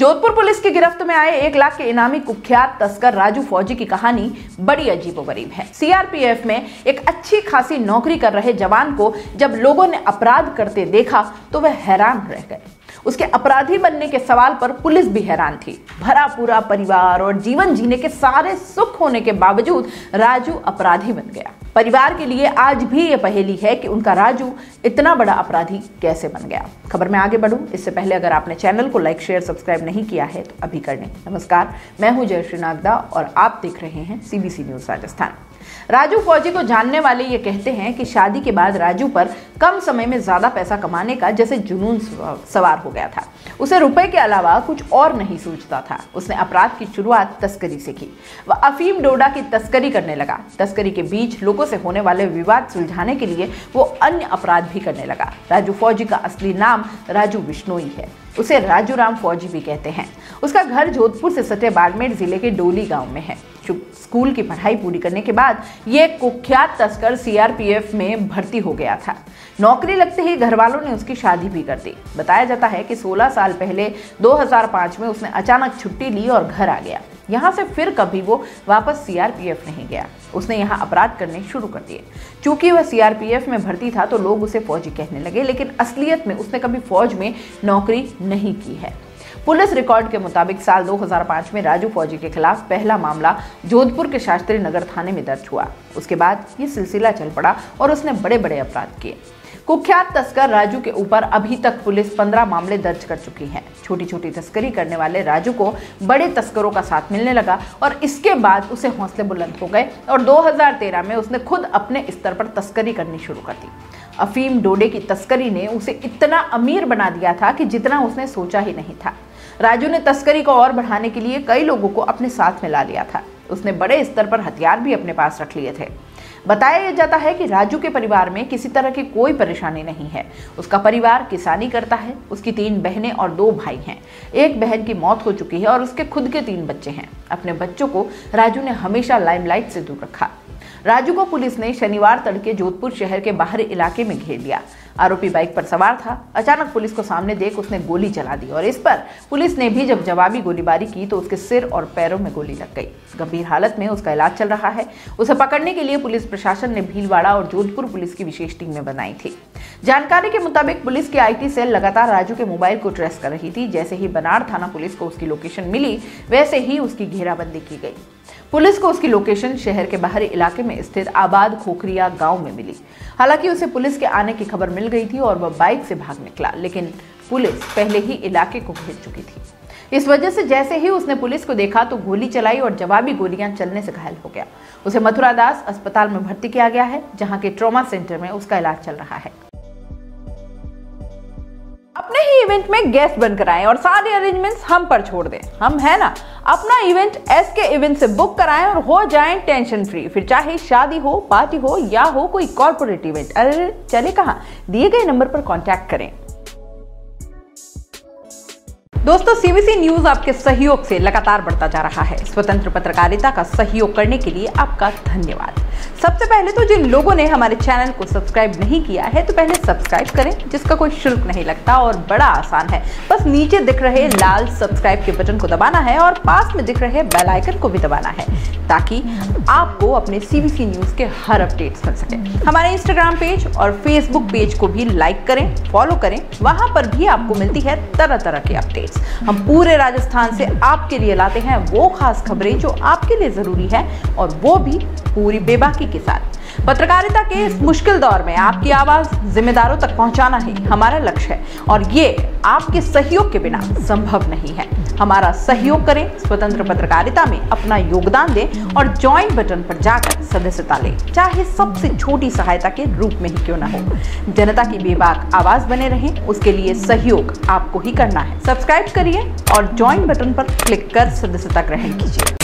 Jodhpur police की गिरफ्त में आए 1 लाख के इनामी कुख्यात तस्कर राजू फौजी की कहानी बड़ी अजीबोगरीब है। सीआरपीएफ में एक अच्छी खासी नौकरी कर रहे जवान को जब लोगों ने अपराध करते देखा तो वह हैरान रह गए। उसके अपराधी बनने के सवाल पर पुलिस भी हैरान थी। भरा पूरा परिवार और जीवन जीने के सारे सुख होने के बावजूद राजू अपराधी बन गया। परिवार के लिए आज भी ये पहेली है कि उनका राजू इतना बड़ा अपराधी कैसे बन गया। खबर में आगे बढ़ूं इससे पहले अगर आपने चैनल को लाइक शेयर सब्सक्राइब नहीं किया है तो अभी कर लें। नमस्कार, मैं हूं जयश्री नागदा और आप देख रहे हैं सीबीसी न्यूज राजस्थान। राजू फौजी को जानने वाले ये कहते हैं कि शादी के बाद राजू पर कम समय में ज्यादा पैसा कमाने का जैसे जुनून सवार हो गया था। उसे रुपए के अलावा कुछ और नहीं सूझता था। उसने अपराध की शुरुआत तस्करी से की। वह अफीम डोडा की तस्करी करने लगा। तस्करी के बीच लोगों से होने वाले विवाद सुलझाने के लिए वो अन्य अपराध भी करने लगा। राजू फौजी का असली नाम राजू बिश्नोई है। उसे राजू राम फौजी भी कहते हैं। उसका घर जोधपुर से सटे बाड़मेर जिले के डोली गांव में है। स्कूल की पढ़ाई पूरी करने के बाद ये कुख्यात तस्कर सीआरपीएफ में भर्ती हो गया था। नौकरी लगते ही घर वालों ने उसकी शादी भी कर दी। बताया जाता है कि 16 साल पहले 2005 में उसने अचानक छुट्टी ली और घर आ गया। यहाँ से फिर कभी वो वापस सीआरपीएफ नहीं गया। उसने यहाँ अपराध करने शुरू कर दिए। चूंकि वह सीआरपीएफ में भर्ती था तो लोग उसे फौजी कहने लगे, लेकिन असलियत में उसने कभी फौज में नौकरी नहीं की है। पुलिस रिकॉर्ड के मुताबिक साल 2005 में राजू फौजी के खिलाफ पहला मामला जोधपुर के शास्त्री नगर थाने में दर्ज हुआ। उसके बाद ये सिलसिला चल पड़ा और उसने बड़े बड़े अपराध किए। कुख्यात तस्कर राजू के ऊपर अभी तक पुलिस 15 मामले दर्ज कर चुकी है। छोटी छोटी तस्करी करने वाले राजू को बड़े तस्करों का साथ मिलने लगा और इसके बाद उसे हौसले बुलंद हो गए और 2013 में उसने खुद अपने स्तर पर तस्करी करनी शुरू कर दी। अफीम डोडे की तस्करी ने उसे इतना अमीर बना दिया था कि जितना उसने सोचा ही नहीं था। राजू ने तस्करी को और बढ़ाने के लिए कई लोगों को अपने साथ मिला लिया था। उसने बड़े स्तर पर हथियार भी अपने पास रख लिए थे। बताया जाता है कि राजू के परिवार में किसी तरह की कोई परेशानी नहीं है। उसका परिवार किसानी करता है। उसकी 3 बहनें और 2 भाई हैं। एक बहन की मौत हो चुकी है और उसके खुद के 3 बच्चे हैं। अपने बच्चों को राजू ने हमेशा लाइमलाइट से दूर रखा। राजू को पुलिस ने शनिवार तड़के जोधपुर शहर के बाहरी इलाके में घेर लिया। आरोपी बाइक पर सवार था। अचानक पुलिस को सामने देख उसने गोली चला दी और इस पर पुलिस ने भी जब जवाबी गोलीबारी की तो उसके सिर और पैरों में गोली लग गई। गंभीर हालत में उसका इलाज चल रहा है। उसे पकड़ने के लिए पुलिस प्रशासन ने भीलवाड़ा और जोधपुर पुलिस की विशेष टीमें बनाई थी। जानकारी के मुताबिक पुलिस की आईटी सेल लगातार राजू के मोबाइल को ट्रेस कर रही थी। जैसे ही बनाड़ थाना पुलिस को उसकी लोकेशन मिली वैसे ही उसकी घेराबंदी की गई। पुलिस को उसकी लोकेशन शहर के बाहरी इलाके में स्थित आबाद खोखरिया गांव में मिली। हालांकि उसे पुलिस के आने की खबर मिल गई थी और वह बाइक से भाग निकला, लेकिन पुलिस पहले ही इलाके को घेर चुकी थी। इस वजह से जैसे ही उसने पुलिस को देखा तो गोली चलाई और जवाबी गोलियां चलने से घायल हो गया। उसे मथुरा दास अस्पताल में भर्ती किया गया है, जहां के ट्रॉमा सेंटर में उसका इलाज चल रहा है। अपने ही इवेंट में गेस्ट बनकर आएं और सारे अरेंजमेंट्स हम पर छोड़ दें। हम है ना, अपना इवेंट एसके इवेंट से बुक कराएं और हो जाएं टेंशन फ्री। फिर चाहे शादी हो, पार्टी हो या हो कोई कॉर्पोरेट इवेंट, अरे चले कहां, दिए गए नंबर पर कांटेक्ट करें। दोस्तों, सीबीसी न्यूज आपके सहयोग से लगातार बढ़ता जा रहा है। स्वतंत्र पत्रकारिता का सहयोग करने के लिए आपका धन्यवाद। सबसे पहले तो जिन लोगों ने हमारे चैनल को सब्सक्राइब नहीं किया है तो पहले सब्सक्राइब करें, जिसका कोई शुल्क नहीं लगता और बड़ा आसान है। बस नीचे दिख रहे लाल सब्सक्राइब के बटन को दबाना है और पास में दिख रहे बेल आइकन को भी दबाना है ताकि आपको अपने सीबीसी न्यूज के हर अपडेट्स मिल सके। हमारे इंस्टाग्राम पेज और फेसबुक पेज को भी लाइक करें, फॉलो करें। वहां पर भी आपको मिलती है तरह तरह की अपडेट्स। हम पूरे राजस्थान से आपके लिए लाते हैं वो खास खबरें जो आपके लिए जरूरी है और वो भी पूरी बेबाकी के साथ। पत्रकारिता के इस मुश्किल दौर में आपकी आवाज जिम्मेदारों तक पहुंचाना ही हमारा लक्ष्य है और ये आपके सहयोग के बिना संभव नहीं है। हमारा सहयोग करें, स्वतंत्र पत्रकारिता में अपना योगदान दें और ज्वाइन बटन पर जाकर सदस्यता लें, चाहे सबसे छोटी सहायता के रूप में ही क्यों ना हो। जनता की बेबाक आवाज बने रहें, उसके लिए सहयोग आपको ही करना है। सब्सक्राइब करिए और ज्वाइन बटन पर क्लिक कर सदस्यता ग्रहण कीजिए।